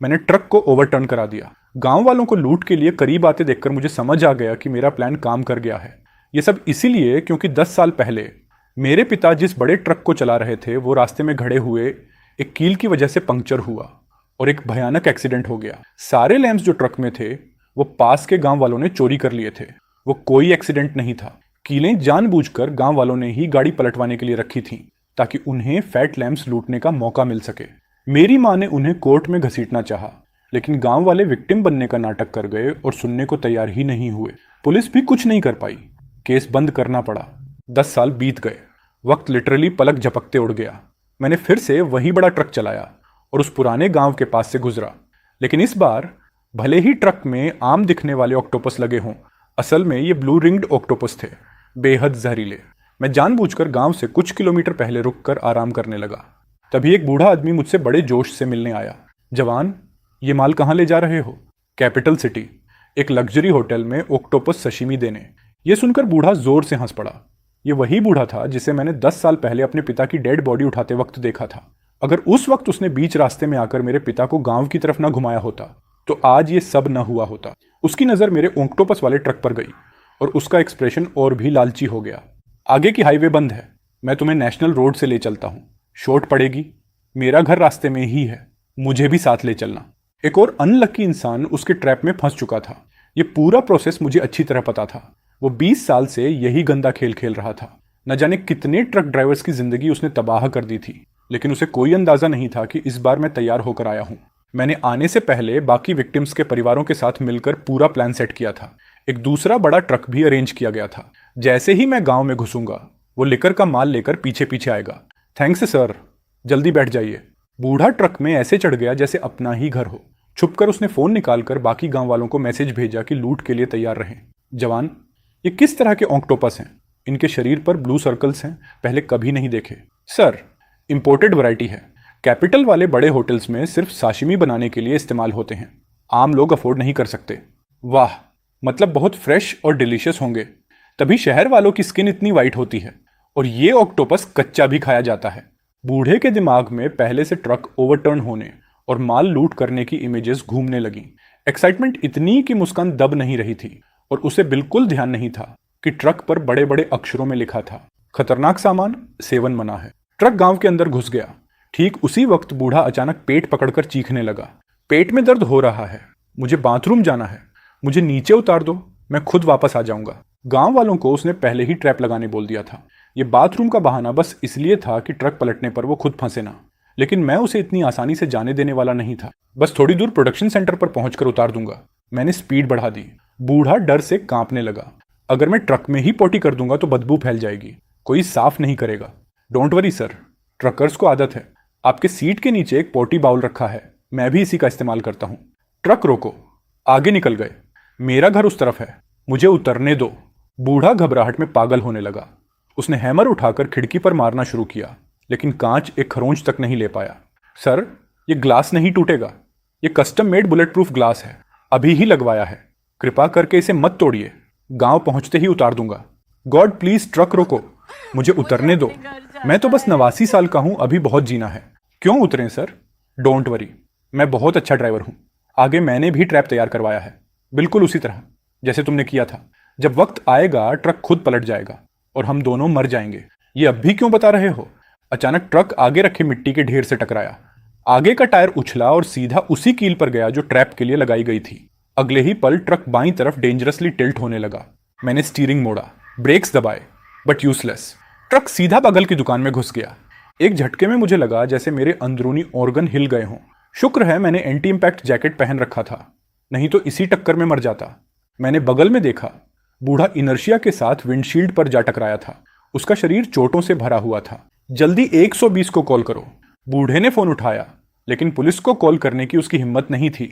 मैंने ट्रक को ओवरटर्न करा दिया। गांव वालों को लूट के लिए करीब आते देखकर मुझे समझ आ गया कि मेरा प्लान काम कर गया है। ये सब इसीलिए क्योंकि 10 साल पहले मेरे पिता जिस बड़े ट्रक को चला रहे थे वो रास्ते में खड़े हुए एक कील की वजह से पंक्चर हुआ और एक भयानक एक्सीडेंट हो गया। सारे लैंप्स जो ट्रक में थे वो पास के गांव वालों ने चोरी कर लिए थे। वो कोई एक्सीडेंट नहीं था। कीलें जानबूझकर गांव वालों ने ही गाड़ी पलटवाने के लिए रखी थी ताकि उन्हें फैट लैंप्स लूटने का मौका मिल सके। मेरी मां ने उन्हें कोर्ट में घसीटना चाहा, लेकिन गांव वाले विक्टिम बनने का नाटक कर गए और सुनने को तैयार ही नहीं हुए। पुलिस भी कुछ नहीं कर पाई। केस बंद करना पड़ा। 10 साल बीत गए। वक्त लिटरली पलक झपकते उड़ गया। मैंने फिर से वही बड़ा ट्रक चलाया और उस पुराने गांव के पास से गुजरा। लेकिन इस बार भले ही ट्रक में आम दिखने वाले ऑक्टोपस लगे हों, असल में ये ब्लू रिंग्ड ऑक्टोपस थे, बेहद जहरीले। मैं जानबूझकर गांव से कुछ किलोमीटर पहले रुककर आराम करने लगा। तभी एक बूढ़ा आदमी मुझसे बड़े जोश से मिलने आया। जवान, ये माल कहाँ ले जा रहे हो? कैपिटल सिटी, एक लग्जरी होटल में ऑक्टोपस सशिमी देने। ये सुनकर बूढ़ा जोर से हंस पड़ा। ये वही बूढ़ा था जिसे मैंने 10 साल पहले अपने पिता की डेड बॉडी उठाते वक्त देखा था। अगर उस वक्त उसने बीच रास्ते में आकर मेरे पिता को गांव की तरफ ना घुमाया होता तो आज ये सब न हुआ होता। उसकी नज़र मेरे ऑक्टोपस वाले ट्रक पर गई और उसका एक्सप्रेशन और भी लालची हो गया। आगे की हाईवे बंद है, मैं तुम्हें नेशनल रोड से ले चलता हूँ। शॉर्ट पड़ेगी, मेरा घर रास्ते में ही है, मुझे भी साथ ले चलना। एक और अनलकी इंसान उसके ट्रैप में फंस चुका था। ये पूरा प्रोसेस मुझे अच्छी तरह पता था। वो 20 साल से यही गंदा खेल खेल रहा था। न जाने कितने ट्रक ड्राइवर्स की जिंदगी उसने तबाह कर दी थी, लेकिन उसे कोई अंदाजा नहीं था कि इस बार मैं तैयार होकर आया हूँ। मैंने आने से पहले बाकी विक्टिम्स के परिवारों के साथ मिलकर पूरा प्लान सेट किया था। एक दूसरा बड़ा ट्रक भी अरेंज किया गया था। जैसे ही मैं गांव में घुसूंगा वो लिकर का माल लेकर पीछे पीछे आएगा। थैंक्स सर, जल्दी बैठ जाइए। बूढ़ा ट्रक में ऐसे चढ़ गया जैसे अपना ही घर हो। छुपकर उसने फोन निकालकर बाकी गांव वालों को मैसेज भेजा कि लूट के लिए तैयार रहें। जवान, ये किस तरह के ऑक्टोपस हैं? इनके शरीर पर ब्लू सर्कल्स हैं, पहले कभी नहीं देखे। सर, इंपोर्टेड वैरायटी है। कैपिटल वाले बड़े होटल्स में सिर्फ साशिमी बनाने के लिए इस्तेमाल होते हैं, आम लोग अफोर्ड नहीं कर सकते। वाह, मतलब बहुत फ्रेश और डिलीशियस होंगे, तभी शहर वालों की स्किन इतनी वाइट होती है। और ये ऑक्टोपस कच्चा भी खाया जाता है। बूढ़े के दिमाग में पहले से ट्रक ओवरटर्न होने और माल लूट करने की इमेजेस घूमने लगी। एक्साइटमेंट इतनी कि मुस्कान दब नहीं रही थी और उसे बिल्कुल ध्यान नहीं था कि ट्रक पर बड़े बड़े अक्षरों में लिखा था, खतरनाक सामान, सेवन मना है। ट्रक गांव के अंदर घुस गया। ठीक उसी वक्त बूढ़ा अचानक पेट पकड़कर चीखने लगा। पेट में दर्द हो रहा है, मुझे बाथरूम जाना है, मुझे नीचे उतार दो, मैं खुद वापस आ जाऊंगा। गांव वालों को उसने पहले ही ट्रैप लगाने बोल दिया था। ये बाथरूम का बहाना बस इसलिए था कि ट्रक पलटने पर वो खुद फंसे ना, लेकिन मैं उसे इतनी आसानी से जाने देने वाला नहीं था। बस थोड़ी दूर प्रोडक्शन सेंटर पर पहुंचकर उतार दूंगा। मैंने स्पीड बढ़ा दी। बूढ़ा डर से कांपने लगा। अगर मैं ट्रक में ही पोटी कर दूंगा तो बदबू फैल जाएगी, कोई साफ नहीं करेगा। डोंट वरी सर, ट्रकर्स को आदत है। आपके सीट के नीचे एक पोटी बाउल रखा है, मैं भी इसी का इस्तेमाल करता हूं। ट्रक रोको। आगे निकल गए। मेरा घर उस तरफ है, मुझे उतरने दो। बूढ़ा घबराहट में पागल होने लगा। उसने हैमर उठाकर खिड़की पर मारना शुरू किया, लेकिन कांच एक खरोंच तक नहीं ले पाया। सर, ये ग्लास नहीं टूटेगा, ये custom made bullet proof glass है, अभी ही लगवाया है, कृपा करके इसे मत तोड़िए, गांव पहुंचते ही उतार दूंगा। गॉड प्लीज ट्रक रोको, मुझे उतरने दो, मैं तो बस 89 साल का हूं, अभी बहुत जीना है। क्यों उतरें सर? डोंट वरी, मैं बहुत अच्छा ड्राइवर हूं। आगे मैंने भी ट्रैप तैयार करवाया है, बिल्कुल उसी तरह जैसे तुमने किया था। जब वक्त आएगा ट्रक खुद पलट जाएगा और हम दोनों मर जाएंगे। ये अब भी क्यों बता रहे हो? अचानक ट्रक आगे रखे मिट्टी के ढेर से टकराया। आगे का टायर उछला और सीधा उसी कील पर गया जो ट्रैप के लिए लगाई गई थी। अगले ही पल ट्रक बाईं तरफ डेंजरसली टिल्ट होने लगा। मैंने स्टीयरिंग मोड़ा, ब्रेक्स दबाए, बट यूजलेस। ट्रक सीधा बगल की दुकान में घुस गया। एक झटके में मुझे लगा जैसे मेरे अंदरूनी ऑर्गन हिल गए हों। शुक्र है मैंने एंटी इम्पैक्ट जैकेट पहन रखा था, नहीं तो इसी टक्कर में मर जाता। मैंने बगल में देखा, बूढ़ा इनर्शिया के साथ विंडशील्ड पर जा टकराया था। उसका शरीर चोटों से भरा हुआ था। जल्दी 120 को कॉल करो। बूढ़े ने फोन उठाया, लेकिन पुलिस को कॉल करने की उसकी हिम्मत नहीं थी,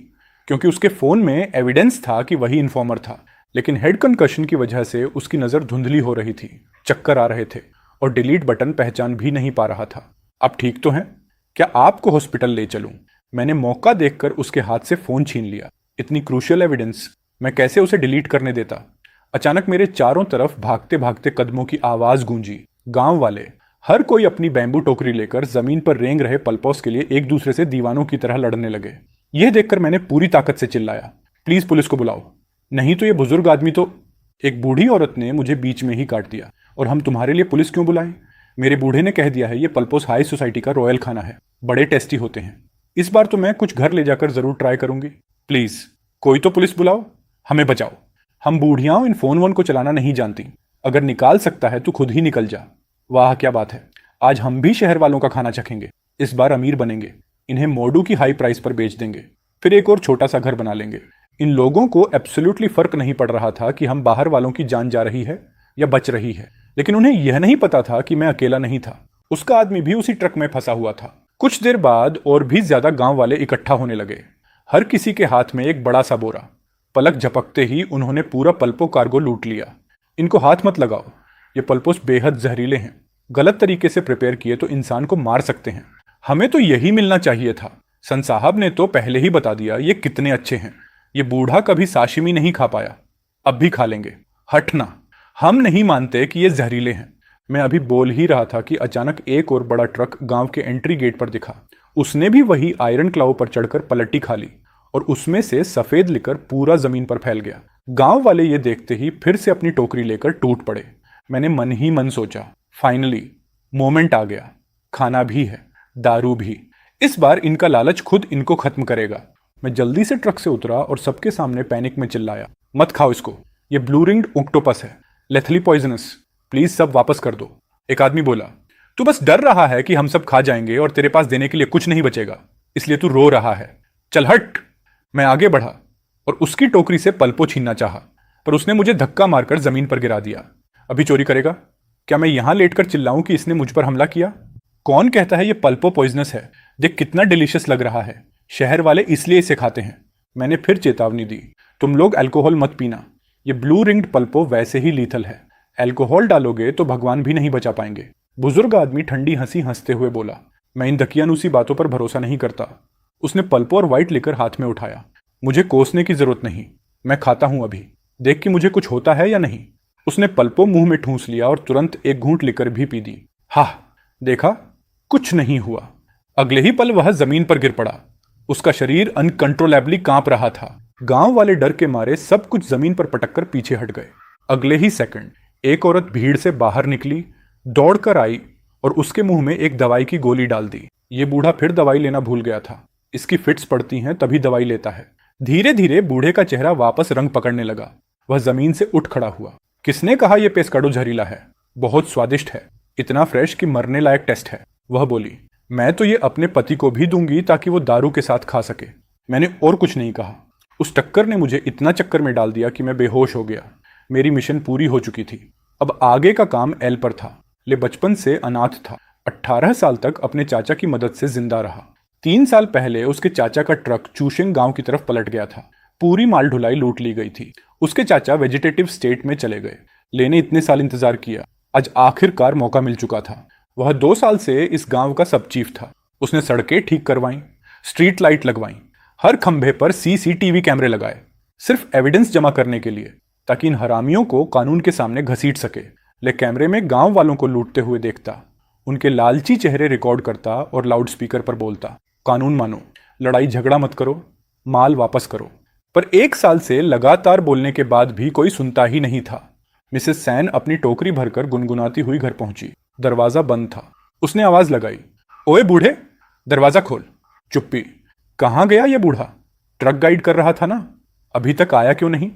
क्योंकि उसके फोन में एविडेंस था कि वही इन्फॉर्मर था। लेकिन हेड कंकशन की वजह से उसकी नज़र धुंधली हो रही थी, चक्कर आ रहे थे और डिलीट बटन पहचान भी नहीं पा रहा था। आप ठीक तो हैं? क्या आपको हॉस्पिटल ले चलूं? मैंने मौका देखकर उसके हाथ से फोन छीन लिया। इतनी क्रूशियल एविडेंस, मैं कैसे उसे डिलीट करने देता? अचानक मेरे चारों तरफ भागते भागते कदमों की आवाज गूंजी। गांव वाले हर कोई अपनी बैम्बू टोकरी लेकर जमीन पर रेंग रहे पलपोस के लिए एक दूसरे से दीवानों की तरह लड़ने लगे। यह देखकर मैंने पूरी ताकत से चिल्लाया, प्लीज पुलिस को बुलाओ, नहीं तो ये बुजुर्ग आदमी तो। एक बूढ़ी औरत ने मुझे बीच में ही काट दिया, और हम तुम्हारे लिए पुलिस क्यों बुलाएं? मेरे बूढ़े ने कह दिया है, ये पल्पोस हाई सोसाइटी का रॉयल खाना है, बड़े टेस्टी होते हैं। इस बार तो मैं कुछ घर ले जाकर जरूर ट्राई करूंगी। प्लीज कोई तो पुलिस बुलाओ, हमें बचाओ। हम बूढ़ियाओं इन फोन वोन को चलाना नहीं जानती, अगर निकाल सकता है तो खुद ही निकल जा। वाह क्या बात है, आज हम भी शहर वालों का खाना चखेंगे। इस बार अमीर बनेंगे, इन्हें मोडू की हाई प्राइस पर बेच देंगे, फिर एक और छोटा सा घर बना लेंगे। इन लोगों को एब्सोल्युटली फर्क नहीं पड़ रहा था कि हम बाहर वालों की जान जा रही है या बच रही है, लेकिन उन्हें यह नहीं पता था कि मैं अकेला नहीं था, उसका आदमी भी उसी ट्रक में फंसा हुआ था। कुछ देर बाद और भी ज्यादा गांव वाले इकट्ठा होने लगे, हर किसी के हाथ में एक बड़ा सा बोरा। पलक झपकते ही उन्होंने पूरा पल्पो कार्गो लूट लिया। इनको हाथ मत लगाओ, ये पल्पोस बेहद जहरीले हैं, गलत तरीके से प्रिपेयर किए तो इंसान को मार सकते हैं। हमें तो यही मिलना चाहिए था, सन साहब ने तो पहले ही बता दिया ये कितने अच्छे हैं। ये बूढ़ा कभी साशिमी नहीं खा पाया, अब भी खा लेंगे। हटना, हम नहीं मानते कि ये जहरीले हैं। मैं अभी बोल ही रहा था कि अचानक एक और बड़ा ट्रक गांव के एंट्री गेट पर दिखा। उसने भी वही आयरन क्लाव पर चढ़कर पलटी खा ली, और उसमें से सफेद लिकर पूरा जमीन पर फैल गया। गांव वाले ये देखते ही फिर से अपनी टोकरी लेकर टूट पड़े। मैंने मन ही मन सोचा, फाइनली मोमेंट आ गया, खाना भी है, दारू भी। इस बार इनका लालच खुद इनको खत्म करेगा। मैं जल्दी से ट्रक से उतरा और सबके सामने पैनिक में चिल्लाया, मत खाओ इसको, ये ब्लू रिंग्ड ऑक्टोपस है, लेथली पॉइजनस, प्लीज सब वापस कर दो। एक आदमी बोला, तू बस डर रहा है कि हम सब खा जाएंगे और तेरे पास देने के लिए कुछ नहीं बचेगा, इसलिए तू रो रहा है, चल हट। मैं आगे बढ़ा और उसकी टोकरी से पल्पो छीनना चाहा, पर उसने मुझे धक्का मारकर जमीन पर गिरा दिया। अभी चोरी करेगा? क्या मैं यहां लेटकर चिल्लाऊं कि इसने मुझ पर हमला किया? कौन कहता है ये पल्पो पॉइजनस है? देख कितना डिलीशियस लग रहा है, शहर वाले इसलिए इसे खाते हैं। मैंने फिर चेतावनी दी, तुम लोग अल्कोहल मत पीना, ये ब्लू रिंग्ड पल्पो वैसे ही लीथल है, अल्कोहल डालोगे तो भगवान भी नहीं बचा पाएंगे। बुजुर्ग आदमी ठंडी हंसी हंसते हुए बोला, मैं इन दकियानूसी बातों पर भरोसा नहीं करता। उसने पल्पो और व्हाइट लिकर हाथ में उठाया। मुझे कोसने की जरूरत नहीं, मैं खाता हूं अभी, देख कि मुझे कुछ होता है या नहीं। उसने पल्पो मुंह में ठूंस लिया और तुरंत एक घूंट लेकर भी पी दी। हाँ, देखा, कुछ नहीं हुआ। अगले ही पल वह जमीन पर गिर पड़ा, उसका शरीर अनकंट्रोलेबली कांप रहा था। गांव वाले डर के मारे सब कुछ जमीन पर पटककर पीछे हट गए। अगले ही सेकंड एक औरत भीड़ से बाहर निकली, दौड़कर आई और उसके मुंह में एक दवाई की गोली डाल दी। ये बूढ़ा फिर दवाई लेना भूल गया था, इसकी फिट्स पड़ती हैं तभी दवाई लेता है। धीरे धीरे बूढ़े का चेहरा वापस रंग पकड़ने लगा, वह जमीन से उठ खड़ा हुआ। किसने कहा यह पेस्काडो जहरीला है? बहुत स्वादिष्ट है, इतना फ्रेश कि मरने लायक टेस्ट है, वह बोली। मैं तो ये अपने पति को भी दूंगी ताकि वो दारू के साथ खा सके। मैंने और कुछ नहीं कहा। उस टक्कर ने मुझे इतना चक्कर में डाल दिया कि मैं बेहोश हो गया। मेरी मिशन पूरी हो चुकी थी, अब आगे का काम एल पर था। ले बचपन से अनाथ था, 18 साल तक अपने चाचा की मदद से जिंदा रहा। 3 साल पहले उसके चाचा का ट्रक चूशिंग गांव की तरफ पलट गया था, पूरी माल ढुलाई लूट ली गई थी। उसके चाचा वेजिटेटिव स्टेट में चले गए। लेने इतने साल इंतजार किया, आज आखिरकार मौका मिल चुका था। वह 2 साल से इस गांव का सब चीफ था। उसने सड़कें ठीक करवाईं, स्ट्रीट लाइट लगवाईं, हर खंभे पर सीसीटीवी कैमरे लगाए, सिर्फ एविडेंस जमा करने के लिए, ताकि इन हरामियों को कानून के सामने घसीट सके। ले कैमरे में गांव वालों को लूटते हुए देखता, उनके लालची चेहरे रिकॉर्ड करता और लाउडस्पीकर पर बोलता, कानून मानो, लड़ाई झगड़ा मत करो, माल वापस करो। पर 1 साल से लगातार बोलने के बाद भी कोई सुनता ही नहीं था। मिसेस सैन अपनी टोकरी भरकर गुनगुनाती हुई घर पहुंची। दरवाजा बंद था। उसने आवाज लगाई, ओए बूढ़े, दरवाजा खोल। चुप्पी। कहां गया ये बूढ़ा? ट्रक गाइड कर रहा था ना, अभी तक आया क्यों नहीं?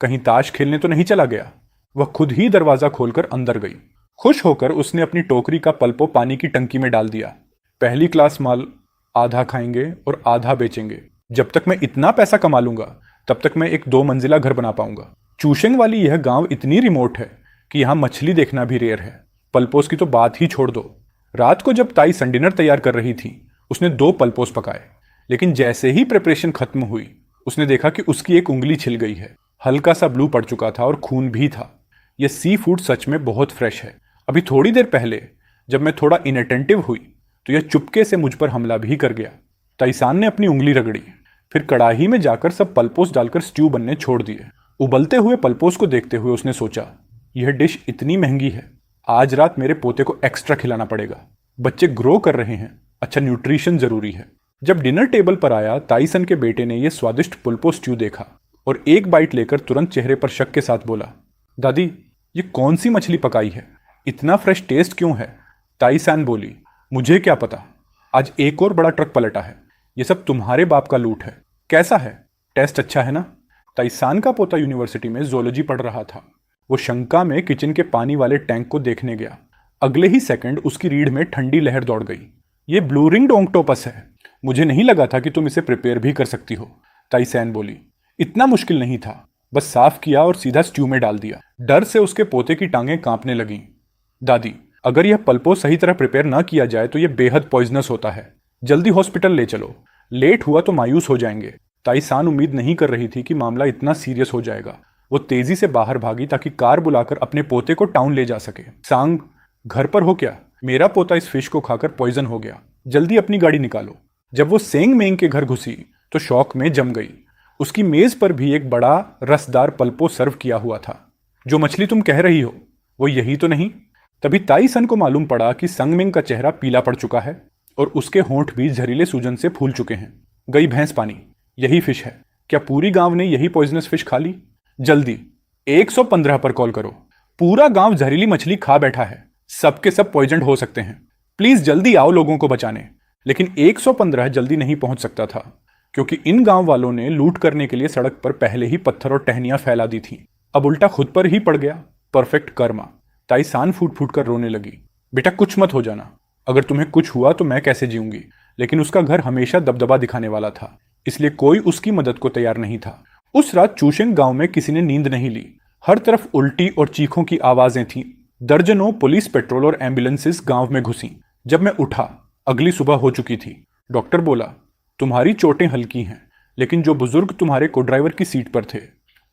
कहीं ताश खेलने तो नहीं चला गया? वह खुद ही दरवाजा खोलकर अंदर गई। खुश होकर उसने अपनी टोकरी का पल्पो पानी की टंकी में डाल दिया। पहली क्लास माल, आधा खाएंगे और आधा बेचेंगे। जब तक मैं इतना पैसा कमा लूंगा तब तक मैं एक 2 मंजिला घर बना पाऊंगा। चूशेंग वाली यह गांव इतनी रिमोट है कि यहां मछली देखना भी रेयर है। पल्पोस की तो बात ही छोड़ दो। रात को जब ताई सन डिनर तैयार कर रही थी, उसने 2 पल्पोस पकाए, लेकिन जैसे ही प्रिपरेशन खत्म हुई उसने देखा कि उसकी एक उंगली छिल गई है। हल्का सा ब्लू पड़ चुका था और खून भी था। यह सी फूड सच में बहुत फ्रेश है। अभी थोड़ी देर पहले जब मैं थोड़ा इनअटेंटिव हुई तो यह चुपके से मुझ पर हमला भी कर गया। ताइसान ने अपनी उंगली रगड़ी, फिर कड़ाही में जाकर सब पल्पोस डालकर स्ट्यू बनने छोड़ दिए। उबलते हुए पल्पोस को देखते हुए उसने सोचा, यह डिश इतनी महंगी है, आज रात मेरे पोते को एक्स्ट्रा खिलाना पड़ेगा। बच्चे ग्रो कर रहे हैं, अच्छा न्यूट्रिशन जरूरी है। जब डिनर टेबल पर आया, ताइसन के बेटे ने यह स्वादिष्ट पुल्पो स्ट्यू देखा और एक बाइट लेकर तुरंत चेहरे पर शक के साथ बोला, दादी ये कौन सी मछली पकाई है, इतना फ्रेश टेस्ट क्यों है? ताइसान बोली, मुझे क्या पता, आज एक और बड़ा ट्रक पलटा है, ये सब तुम्हारे बाप का लूट है। कैसा है, टेस्ट अच्छा है ना? ताइसान का पोता यूनिवर्सिटी में जोलॉजी पढ़ रहा था। वो शंका में किचन के पानी वाले टैंक को देखने गया। अगले ही सेकंड उसकी रीढ़ में ठंडी लहर दौड़ गई। ये ब्लू रिंग्ड ऑक्टोपस है, मुझे नहीं लगा था कि तुम इसे प्रिपेयर भी कर सकती हो, ताइसान बोली। इतना मुश्किल नहीं था, बस साफ किया और सीधा स्ट्यू में डाल दिया। डर से उसके पोते की टांगें कांपने लगीं। दादी, अगर यह पल्पो सही तरह प्रिपेयर ना किया जाए तो यह बेहद पॉइजनस होता है, जल्दी हॉस्पिटल ले चलो, लेट हुआ तो मायूस हो जाएंगे। ताइसान उम्मीद नहीं कर रही थी कि मामला इतना सीरियस हो जाएगा। वो तेजी से बाहर भागी ताकि कार बुलाकर अपने पोते को टाउन ले जा सके। सांग, घर पर हो क्या? मेरा पोता इस फिश को खाकर पॉइजन हो गया, जल्दी अपनी गाड़ी निकालो। जब वो सेंग मेंग के घर घुसी तो शौक में जम गई। उसकी मेज पर भी एक बड़ा रसदार पल्पो सर्व किया हुआ था। जो मछली तुम कह रही हो वो यही तो नहीं? तभी ताइसन को मालूम पड़ा कि संगमिंग का चेहरा पीला पड़ चुका है और उसके होंठ भी जहरीले सूजन से फूल चुके हैं। गई भैंस पानी, यही फिश है। क्या पूरी गांव ने यही पॉइजनस फिश खा ली? जल्दी 115 पर कॉल करो, पूरा गांव जहरीली मछली खा बैठा है, सबके सब पॉइजन हो सकते हैं, प्लीज जल्दी आओ लोगों को बचाने। लेकिन 115 जल्दी नहीं पहुंच सकता था क्योंकि इन गांव वालों ने लूट करने के लिए सड़क पर पहले ही पत्थर और टहनियां फैला दी थी। अब उल्टा खुद पर ही पड़ गया। परफेक्ट कर्मा। ताइसान फूट फूट कर रोने लगी। बेटा कुछ मत हो जाना, अगर तुम्हें कुछ हुआ तो मैं कैसे जीऊंगी? लेकिन उसका घर हमेशा दबदबा दिखाने वाला था, इसलिए कोई उसकी मदद को तैयार नहीं था। उस रात चूशेंग गांव में किसी ने नींद नहीं ली। हर तरफ उल्टी और चीखों की आवाजें थीं। दर्जनों पुलिस, पेट्रोल और एम्बुलेंसेस गांव में घुसी। जब मैं उठा, अगली सुबह हो चुकी थी। डॉक्टर बोला, तुम्हारी चोटें हल्की हैं, लेकिन जो बुजुर्ग तुम्हारे को ड्राइवर की सीट पर थे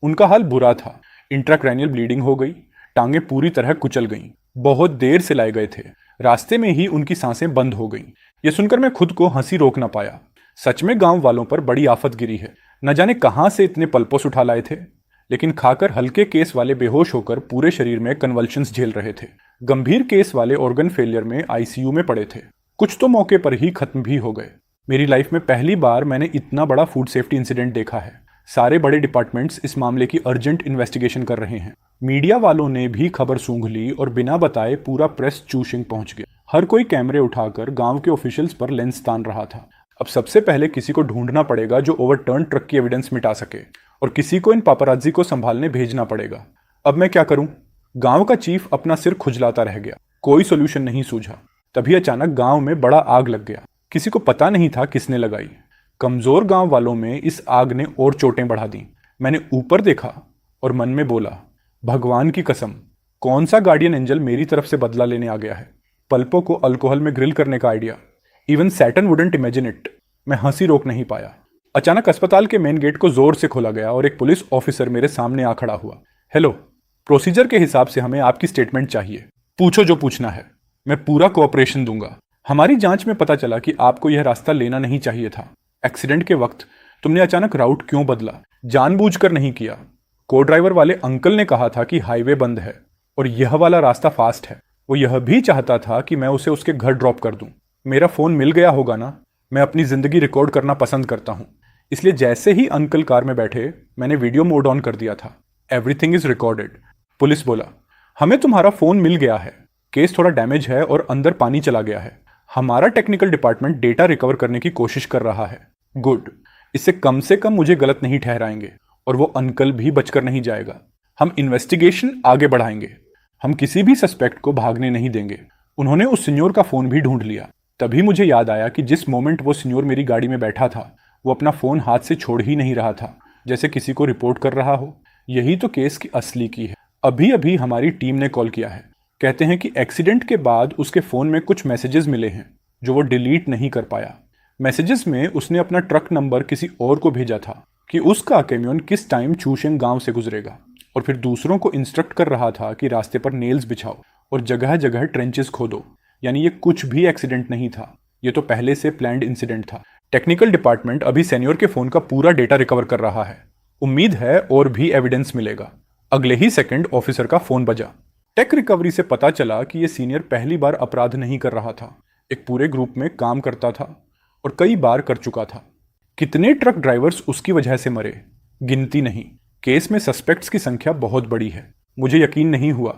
उनका हाल बुरा था। इंट्राक्रैनियल ब्लीडिंग हो गई, टांगें पूरी तरह कुचल गईं। बहुत देर से लाए गए थे, रास्ते में ही उनकी सांसें बंद हो गईं। यह सुनकर मैं खुद को हंसी रोक ना पाया। सच में गांव वालों पर बड़ी आफत गिरी है। न जाने कहां से इतने पल्पोस उठा लाए थे, लेकिन खाकर हल्के केस वाले बेहोश होकर पूरे शरीर में कन्वल्शंस झेल रहे थे। गंभीर केस वाले ऑर्गन फेलियर में आईसीयू में पड़े थे। कुछ तो मौके पर ही खत्म भी हो गए। मेरी लाइफ में पहली बार मैंने इतना बड़ा फूड सेफ्टी इंसिडेंट देखा है। सारे बड़े डिपार्टमेंट्स इस मामले की अर्जेंट इन्वेस्टिगेशन कर रहे हैं। मीडिया वालों ने भी खबर सूंघ ली और बिना बताए पूरा प्रेस चूशिंग पहुंच गया। हर कोई कैमरे उठाकर गांव के ऑफिशियल्स पर लेंस तान रहा था। अब सबसे पहले किसी को ढूंढना पड़ेगा जो ओवरटर्न ट्रक की एविडेंस मिटा सके, और किसी को इन पापराजी को संभालने भेजना पड़ेगा। अब मैं क्या करूं? गांव का चीफ अपना सिर खुजलाता रह गया। कोई सोल्यूशन नहीं सूझा। तभी अचानक गांव में बड़ा आग लग गया। किसी को पता नहीं था किसने लगाई। कमजोर गांव वालों में इस आग ने और चोटें बढ़ा दी। मैंने ऊपर देखा और मन में बोला, भगवान की कसम, कौन सा गार्डियन एंजल मेरी तरफ से बदला लेने आ गया है? पल्पो को अल्कोहल में ग्रिल करने का idea, even Saturn wouldn't imagine it. मैं हंसी रोक नहीं पाया। अचानक अस्पताल के मेन गेट को जोर से खोला गया और एक पुलिस ऑफिसर मेरे सामने आ खड़ा हुआ। हेलो, प्रोसीजर के हिसाब से हमें आपकी स्टेटमेंट चाहिए। पूछो जो पूछना है, मैं पूरा कोऑपरेशन दूंगा। हमारी जांच में पता चला कि आपको यह रास्ता लेना नहीं चाहिए था। एक्सीडेंट के वक्त तुमने अचानक राउट क्यों बदला? जानबूझकर नहीं किया। को ड्राइवर वाले अंकल ने कहा था कि हाईवे बंद है और यह वाला रास्ता फास्ट है। वो यह भी चाहता था कि मैं उसे उसके घर ड्रॉप कर दूं। मेरा फोन मिल गया होगा ना? मैं अपनी जिंदगी रिकॉर्ड करना पसंद करता हूं, इसलिए जैसे ही अंकल कार में बैठे मैंने वीडियो मोड ऑन कर दिया था। Everything is recorded. पुलिस बोला, हमें तुम्हारा फोन मिल गया है, केस थोड़ा डैमेज है और अंदर पानी चला गया है। हमारा टेक्निकल डिपार्टमेंट डेटा रिकवर करने की कोशिश कर रहा है। गुड, इससे कम से कम मुझे गलत नहीं ठहराएंगे और वो अंकल भी बचकर नहीं जाएगा। हम इन्वेस्टिगेशन आगे बढ़ाएंगे। हम किसी भी सस्पेक्ट को भागने नहीं देंगे। उन्होंने उस सिन्योर का फोन भी ढूंढ लिया। तभी मुझे याद आया कि जिस मोमेंट वो सिन्योर मेरी गाड़ी में बैठा था वो अपना फोन हाथ से छोड़ ही नहीं रहा था, जैसे किसी को रिपोर्ट कर रहा हो। यही तो केस की असली की है। अभी अभी हमारी टीम ने कॉल किया है। कहते हैं कि एक्सीडेंट के बाद उसके फोन में कुछ मैसेजेस मिले हैं जो वो डिलीट नहीं कर पाया। मैसेजेस में उसने अपना ट्रक नंबर किसी और को भेजा था कि उसका कैमियन किस टाइम चूशेंग गांव से गुजरेगा, और फिर दूसरों को इंस्ट्रक्ट कर रहा था कि रास्ते पर नेल्स बिछाओ और जगह जगह ट्रेंचेस खोदो। यानी ये कुछ भी एक्सीडेंट नहीं था, ये तो पहले से प्लान्ड इंसिडेंट था। टेक्निकल डिपार्टमेंट अभी सीनियर के फोन का पूरा डेटा रिकवर कर रहा है। उम्मीद है और भी एविडेंस मिलेगा। अगले ही सेकंड ऑफिसर का फोन बजा। टेक रिकवरी से पता चला कि ये सीनियर पहली बार अपराध नहीं कर रहा था, एक पूरे ग्रुप में काम करता था। और कई बार कर चुका था। कितने ट्रक ड्राइवर्स उसकी वजह से मरे, गिनती नहीं। केस में सस्पेक्ट्स की संख्या बहुत बड़ी है। मुझे यकीन नहीं हुआ।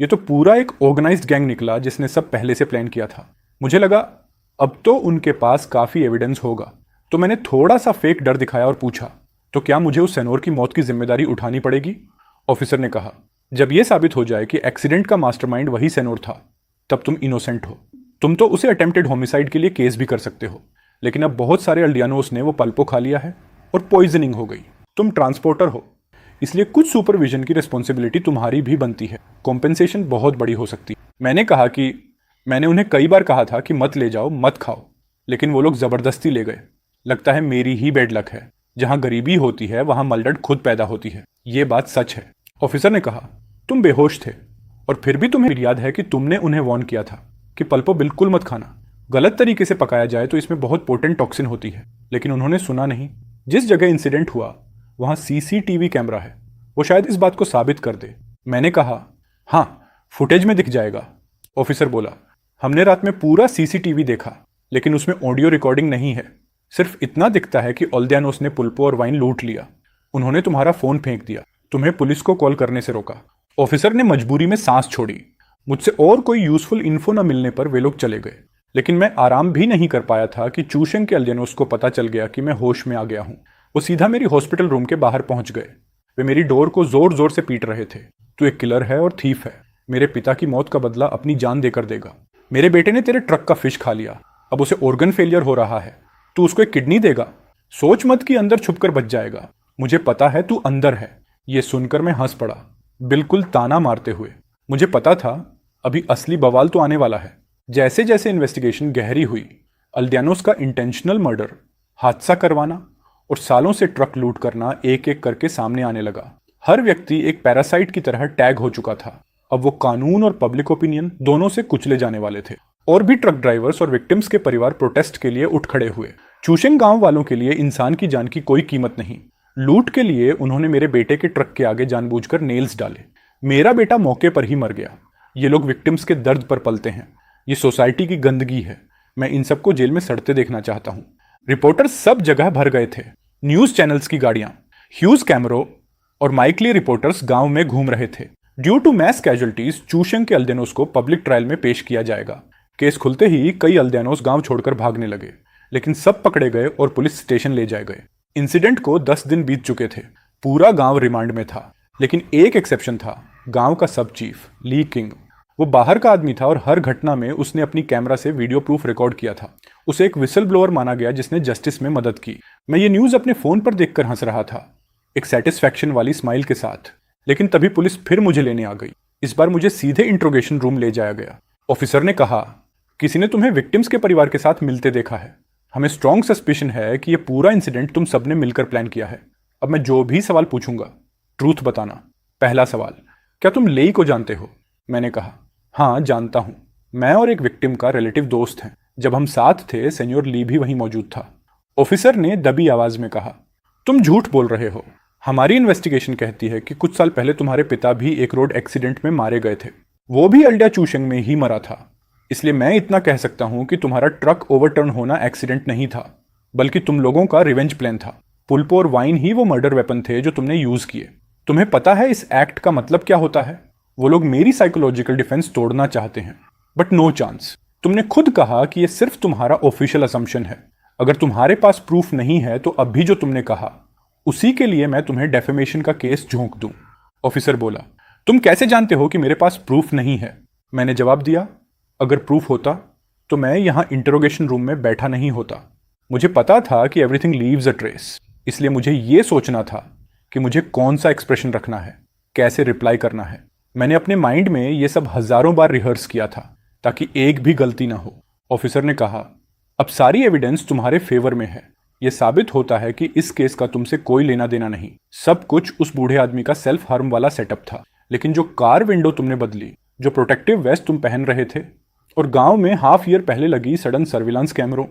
ये तो पूरा एक ऑर्गेनाइज्ड गैंग निकला जिसने सब पहले से प्लान किया था। मुझे लगा अब तो उनके पास काफ़ी एविडेंस होगा, तो मैंने थोड़ा सा फेक डर दिखाया और पूछा, तो क्या मुझे उस सेनोर की मौत की जिम्मेदारी उठानी पड़ेगी? ऑफिसर ने कहा, जब यह साबित हो जाए कि एक्सीडेंट का मास्टरमाइंड वही सेनोर था, तब तुम इनोसेंट हो। तुम तो उसे अटेम्प्टेड होमिसाइड के लिए केस भी कर सकते हो, लेकिन अब बहुत सारे अल्डियानोस ने वो पल्पो खा लिया है और पॉइजनिंग हो गई। तुम ट्रांसपोर्टर हो, इसलिए कुछ सुपरविजन की रिस्पॉन्सिबिलिटी तुम्हारी भी बनती है। कॉम्पेंसेशन बहुत बड़ी हो सकती है। मैंने कहा कि मैंने उन्हें कई बार कहा था कि मत ले जाओ, मत खाओ, लेकिन वो लोग जबरदस्ती ले गए। लगता है मेरी ही बेड लक है। जहां गरीबी होती है वहां मलडट खुद पैदा होती है। ये बात सच है। ऑफिसर ने कहा, तुम बेहोश थे और फिर भी तुम्हें याद है कि तुमने उन्हें वार्न किया था कि पल्पो बिल्कुल मत खाना। गलत तरीके से पकाया जाए तो इसमें बहुत पोटेंट टॉक्सिन होती है। लेकिन उन्होंने सुना नहीं। जिस जगह इंसिडेंट हुआ वहां सीसीटीवी कैमरा है, वो शायद इस बात को साबित कर दे। मैंने कहा, हाँ, फुटेज में दिख जाएगा। ऑफिसर बोला, हमने रात में पूरा सीसीटीवी देखा, लेकिन उसमें ऑडियो रिकॉर्डिंग नहीं है। सिर्फ इतना दिखता है कि ओल्दियानोस ने पुल्पो और वाइन लूट लिया। उन्होंने तुम्हारा फोन फेंक दिया, तुम्हें पुलिस को कॉल करने से रोका। ऑफिसर ने मजबूरी में सांस छोड़ी। मुझसे और कोई यूजफुल इन्फो न मिलने पर वे लोग चले गए, लेकिन मैं आराम भी नहीं कर पाया था कि चूशेंग के अल्दियानोस को पता चल गया कि मैं होश में आ गया हूं। वो सीधा मेरी हॉस्पिटल रूम के बाहर पहुंच गए। वे मेरी डोर को जोर जोर से पीट रहे थे। तू एक किलर है और थीफ है। मेरे पिता की मौत का बदला अपनी जान देकर देगा। मेरे बेटे ने तेरे ट्रक का फिश खा लिया, अब उसे ऑर्गन फेलियर हो रहा है। तू उसको एक किडनी देगा? सोच मत कि अंदर छुपकर बच जाएगा। मुझे पता है तू अंदर है। ये सुनकर मैं हंस पड़ा, बिल्कुल ताना मारते हुए। मुझे पता था अभी असली बवाल तो आने वाला है। जैसे जैसे इन्वेस्टिगेशन गहरी हुई, अल्दियानोस का इंटेंशनल मर्डर, हादसा करवाना और सालों से ट्रक लूट करना एक एक करके सामने आने लगा। हर व्यक्ति एक पैरासाइट की तरह टैग हो चुका था। अब वो कानून और पब्लिक ओपिनियन दोनों से कुचले जाने वाले थे। और भी ट्रक ड्राइवर्स और विक्टिम्स के परिवार प्रोटेस्ट के लिए उठ खड़े हुए। चूशेंग गांव वालों के लिए इंसान की जान की कोई कीमत नहीं। लूट के लिए उन्होंने मेरे बेटे के ट्रक के आगे जानबूझकर नेल्स डाले। मेरा बेटा मौके पर ही मर गया। ये लोग विक्टिम्स के दर्द पर पलते हैं। ये सोसाइटी की गंदगी है। मैं इन सबको जेल में सड़ते देखना चाहता हूँ। रिपोर्टर्स सब जगह भर गए थे। न्यूज चैनल्स की गाड़ियां, ह्यूज कैमरों और माइकली रिपोर्टर्स गांव में घूम रहे थे। ड्यू टू मैस कैजुअल्टीज चूशेंग के अल्दियानोस को पब्लिक ट्रायल में पेश किया जाएगा। केस खुलते ही कई अल्दियानोस गांव छोड़कर भागने लगे, लेकिन सब पकड़े गए और पुलिस स्टेशन ले जाए गए। इंसिडेंट को 10 दिन बीत चुके थे। पूरा गांव रिमांड में था, लेकिन एक एक्सेप्शन था, गांव का सब चीफ ली किंग। वो बाहर का आदमी था और हर घटना में उसने अपनी कैमरा से वीडियो प्रूफ रिकॉर्ड किया था। उसे एक विसल ब्लोअर माना गया जिसने जस्टिस में मदद की। मैं ये न्यूज अपने फोन पर देखकर हंस रहा था, एक सेटिस्फैक्शन वाली स्माइल के साथ। लेकिन तभी पुलिस फिर मुझे लेने आ गई। इस बार मुझे सीधे इंट्रोगेशन रूम ले जाया गया। ऑफिसर ने कहा, किसी ने तुम्हें विक्टिम्स के परिवार के साथ मिलते देखा है। हमें स्ट्रॉन्ग सस्पिशन है कि यह पूरा इंसिडेंट तुम सबने मिलकर प्लान किया है। अब मैं जो भी सवाल पूछूंगा, ट्रूथ बताना। पहला सवाल, क्या तुम लेई को जानते हो? मैंने कहा, हाँ जानता हूं। मैं और एक विक्टिम का रिलेटिव दोस्त हैं। जब हम साथ थे, सेन्योर ली भी वहीं मौजूद था। ऑफिसर ने दबी आवाज में कहा, तुम झूठ बोल रहे हो। हमारी इन्वेस्टिगेशन कहती है कि कुछ साल पहले तुम्हारे पिता भी एक रोड एक्सीडेंट में मारे गए थे। वो भी अल्डिया चूशेंग में ही मरा था। इसलिए मैं इतना कह सकता हूं कि तुम्हारा ट्रक ओवरटर्न होना एक्सीडेंट नहीं था, बल्कि तुम लोगों का रिवेंज प्लान था। पुल्पो और वाइन ही वो मर्डर वेपन थे जो तुमने यूज किए। तुम्हें पता है इस एक्ट का मतलब क्या होता है? वो लोग मेरी साइकोलॉजिकल डिफेंस तोड़ना चाहते हैं, बट नो चांस। तुमने खुद कहा कि यह सिर्फ तुम्हारा ऑफिशियल असम्पशन है। अगर तुम्हारे पास प्रूफ नहीं है तो अब भी जो तुमने कहा, उसी के लिए मैं तुम्हें डेफेमेशन का केस झोंक दूं। ऑफिसर बोला, तुम कैसे जानते हो कि मेरे पास प्रूफ नहीं है? मैंने जवाब दिया, अगर प्रूफ होता तो मैं यहां इंटरोगेशन रूम में बैठा नहीं होता। मुझे पता था कि एवरीथिंग लीव्स अ ट्रेस, इसलिए मुझे यह सोचना था कि मुझे कौन सा एक्सप्रेशन रखना है, कैसे रिप्लाई करना है। मैंने अपने माइंड में यह सब हजारों बार रिहर्स किया था ताकि एक भी गलती ना हो। ऑफिसर ने कहा, अब सारी एविडेंस तुम्हारे फेवर में है। यह साबित होता है कि इस केस का तुमसे कोई लेना देना नहीं। सब कुछ उस बूढ़े आदमी का सेल्फ हार्म वाला सेटअप था। लेकिन जो कार विंडो तुमने बदली, जो प्रोटेक्टिव वेस्ट तुम पहन रहे थे, और गांव में हाफ ईयर पहले लगी सडन सर्विलांस कैमरों,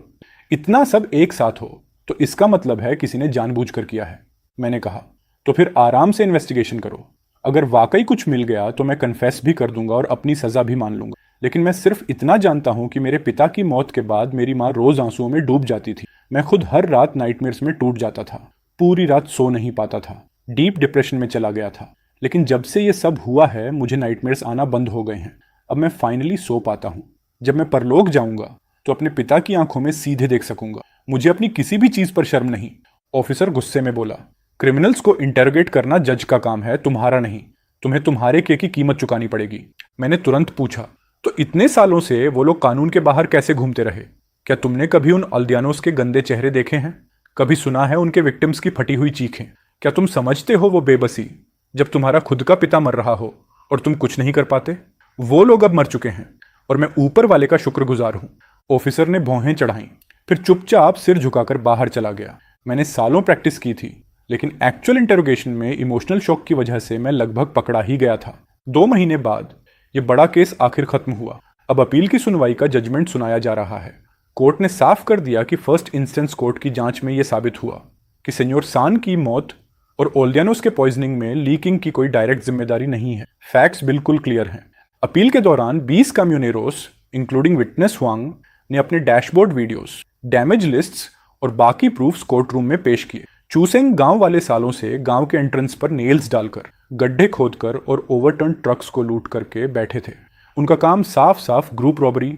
इतना सब एक साथ हो तो इसका मतलब है किसी ने जानबूझकर किया है। मैंने कहा, तो फिर आराम से इन्वेस्टिगेशन करो। अगर वाकई कुछ मिल गया तो मैं कन्फेस भी कर दूंगा और अपनी सजा भी मान लूंगा। लेकिन मैं सिर्फ इतना जानता हूं कि मेरे पिता की मौत के बाद मेरी माँ रोज आंसुओं में डूब जाती थी। मैं खुद हर रात नाइटमेयर्स में टूट जाता था, पूरी रात सो नहीं पाता था, डीप डिप्रेशन में चला गया था। लेकिन जब से ये सब हुआ है मुझे नाइटमेयर्स आना बंद हो गए हैं। अब मैं फाइनली सो पाता हूँ। जब मैं परलोक जाऊंगा तो अपने पिता की आंखों में सीधे देख सकूंगा। मुझे अपनी किसी भी चीज पर शर्म नहीं। ऑफिसर गुस्से में बोला, क्रिमिनल्स को इंटेरोगेट करना जज का काम है, तुम्हारा नहीं। तुम्हें तुम्हारे किए की कीमत चुकानी पड़ेगी। मैंने तुरंत पूछा, तो इतने सालों से वो लोग कानून के बाहर कैसे घूमते रहे? क्या तुमने कभी उन अल्दियानोस के गंदे चेहरे देखे हैं? कभी सुना है उनके विक्टिम्स की फटी हुई चीखें? क्या तुम समझते हो वो बेबसी जब तुम्हारा खुद का पिता मर रहा हो और तुम कुछ नहीं कर पाते? वो लोग अब मर चुके हैं और मैं ऊपर वाले का शुक्रगुजार हूं। ऑफिसर ने भौहें चढ़ाई, फिर चुपचाप सिर झुकाकर बाहर चला गया। मैंने सालों प्रैक्टिस की थी, लेकिन एक्चुअल इंटेरोगेशन में इमोशनल शॉक की वजह से मैं लगभग पकड़ा ही गया था। 2 महीने बाद ये बड़ा केस आखिर खत्म हुआ। अब अपील की सुनवाई का जजमेंट सुनाया जा रहा है। कोर्ट ने साफ कर दिया कि फर्स्ट इंस्टेंस कोर्ट की जांच में यह साबित हुआ कि सेन्योर सान की मौत और ओल्डियानोस के पॉइजनिंग में लीकिंग की कोई डायरेक्ट जिम्मेदारी नहीं है। फैक्ट्स बिल्कुल क्लियर हैं। अपील के दौरान 20 काम्यूनेरोस इंक्लूडिंग विटनेस हुआंग ने अपने डैशबोर्ड वीडियोस, डैमेज लिस्ट्स और बाकी प्रूफ्स कोर्ट रूम में पेश किए। चूसेंग गांव वाले सालों से गांव के एंट्रेंस पर नेल्स डालकर, गड्ढे खोदकर और ओवरटर्न ट्रक्स को लूट करके बैठे थे। उनका काम साफ साफ group robbery,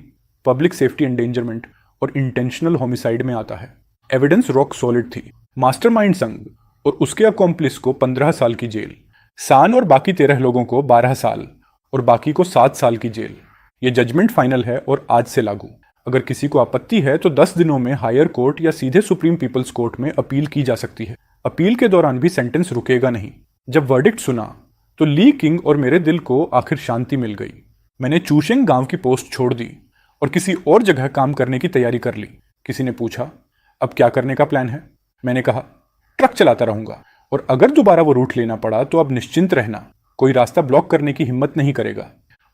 public safety endangerment और इंटेंशनल होमिसाइड में आता है। एविडेंस रॉक सॉलिड थी। मास्टरमाइंड संग और उसके अकॉम्प्लिस को 15 साल की जेल, सान और बाकी 13 लोगों को 12 साल और बाकी को 7 साल की जेल। ये जजमेंट फाइनल है और आज से लागू। अगर किसी को आपत्ति है तो 10 दिनों में हायर कोर्ट या सीधे सुप्रीम पीपल्स कोर्ट में अपील की जा सकती है। अपील के दौरान भी सेंटेंस रुकेगा नहीं। जब वर्डिक्ट सुना तो ली किंग और मेरे दिल को आखिर शांति मिल गई। मैंने चूशेंग गांव की पोस्ट छोड़ दी और किसी और जगह काम करने की तैयारी कर ली। किसी ने पूछा, अब क्या करने का प्लान है? मैंने कहा, ट्रक चलाता रहूंगा और अगर दोबारा वो रूट लेना पड़ा तो अब निश्चिंत रहना, कोई रास्ता ब्लॉक करने की हिम्मत नहीं करेगा।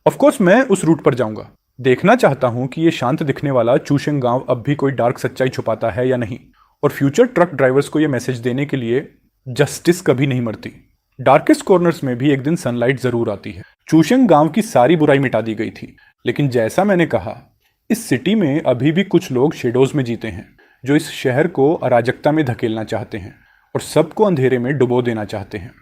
ऑफकोर्स मैं उस रूट पर जाऊंगा। देखना चाहता हूं कि ये शांत दिखने वाला चूशेंग गांव अब भी कोई डार्क सच्चाई छुपाता है या नहीं। और फ्यूचर ट्रक ड्राइवर्स को यह मैसेज देने के लिए जस्टिस कभी नहीं मरती। डार्केस्ट कॉर्नर्स में भी एक दिन सनलाइट जरूर आती है। चूशेंग गांव की सारी बुराई मिटा दी गई थी, लेकिन जैसा मैंने कहा, इस सिटी में अभी भी कुछ लोग शेडोज में जीते हैं, जो इस शहर को अराजकता में धकेलना चाहते हैं और सबको अंधेरे में डुबो देना चाहते हैं।